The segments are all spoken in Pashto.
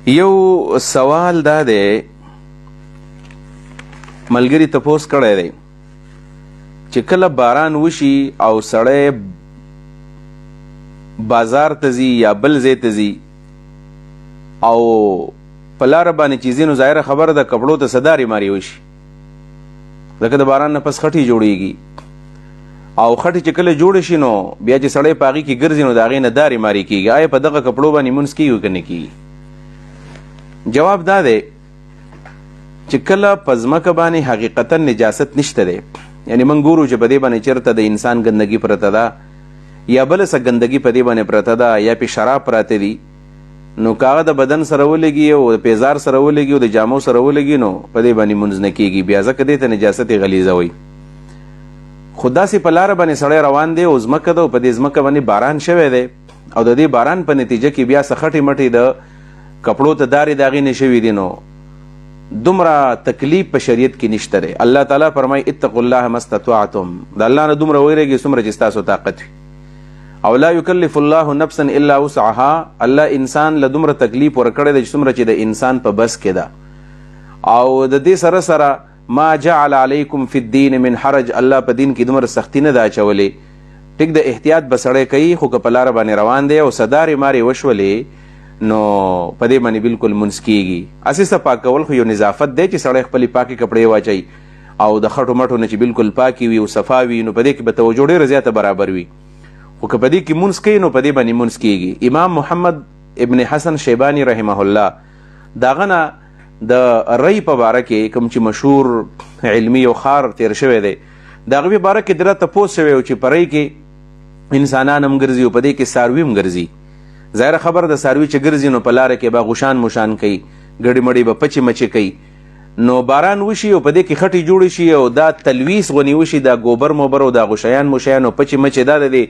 یو سوال دا دی، ملګری تپوس کړی دی چې کله باران وشي او سړی بازار ته ځي یا بل ځای ته ځي او په لاره باندې چې ځي نو ظاهره خبره ده کپړو ته صدارې مارې وشي، ځکه د باران نه پس خټې جوړېږي او خټې چې کله جوړې شي نو بیا چې سړی په هغې کې ګرځي نو د هغې نه دارې مارې کېږي. آیا په دغه کپړو باندې مونځ کېږي که نه کېږي؟ جواب دا دی چې کله په ځمکه باندې حقیقتا نجاست نشته دی، یعنی موږ ګورو چې په دې باندې چېرته د انسان ګندګي پرته ده یا بله څه ګندګي په دې باندې پرته ده یا پې شراب پراته دي، نو که هغه د بدن سره ولګي او د پیزار سره ولګي او د جامو سره ولګي نو په دې باندې مونځ نه کېږي، بیا ځکه دې ته نجاست غلیظه وایي. خو داسې په لاره باندې سړی روان دی او ځمکه ده او په دې ځمکه باندې باران شوی دی او د دې باران په نتیجه کې بیا څه خټې مټې د کپړو ته دارې د هغې نه شوي دي، نو دومره تکلیف په شریعت کې نشته دی. الله تعالی فرمایي اتقوا الله ما استطعتم، د الله نه دومره ویرېږئ څومره چې ستاسو طاقت وي، او لا یکلف الله نفسا الا وسعها، الله انسان له دومره تکلیف ورکړی دی چې څومره چې د انسان په بس کې ده. او د دې سره سره ما جعل علیکم فی الدین من حرج، الله په دین کې دومره سختی نه ده اچولې. ټیک د احتیاط به سړی کوي، خو که په لاره باندې روان دی او صدارې مارې وشولې نو په دې باندې بالکل مونځ کېږي. هسې څه پاکول خو یو نظافت دی چې سړی خپلې پاکې کپړې واچوي او د خټو مټو نه چې بالکل پاکې وي او صفا وي نو په دې کې به توجه ډېره زیاته برابر وي. خو که په دې کې مونځ کوي نو په دې باندې مونځ کېږي. امام محمد ابن حسن شیبانی رحمه الله د هغه نه د ری په باره کې کوم چې مشهور علمي یو ښار تېر شوی دی د هغې په باره کې د راته تپوس شوی و چې په ری کې انسانان هم ګرځي او په دې کې څاروي هم ګرځي. ظاهره خبر د څاروي چې ګرځي نو په لاره کې به غوشان موشان کوي، ګډې مړې به پچې مچې کوي، نو باران وشي او په دې کې خټې جوړې شي او دا تلویس غونې وشي، دا ګوبر موبر او دا غوشیان موشیان او پچې مچې دا د دې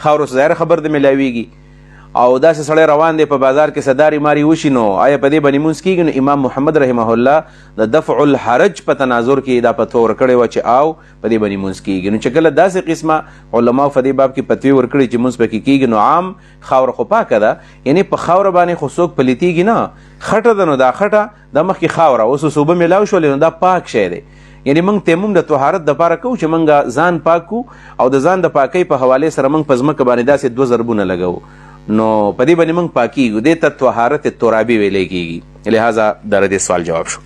خاورو ظاهره خبر د میلاویږي او داسې سړی روان دی په بازار کې صدارې مارې وشي نو آیا په دې باندې مونځ کېږي؟ نو امام محمد رحمه الله د دفع الحرج په تناظر کې دا فتوا ورکړې وه چې او په دې باندې مونځ کېږي. نو چې کله داسې قسمه علماو په دې باب کې فتوې ورکړي چې مونځ پکې کېږي نو عام خاوره خو پاکه ده، یعنی په خاوره باندې خو څوک پلیتېږي نه، خټه ده نو دا خټه د مخکې خاوره اوس اوبه میلاو شولې نو دا پاک شی دی. یعنی موږ تیمم د طهارت دپاره کوو چې موږ ځان پاک کو او د ځان د پاکۍ په حوالې سره موږ په ځمکه باندې داسې 2 ضربونه لګوو نو په دې باندې موږ پاکیږو، دې ته طهارت ترابي ویلی کېږي. لہذا دا د دې سوال جواب شو.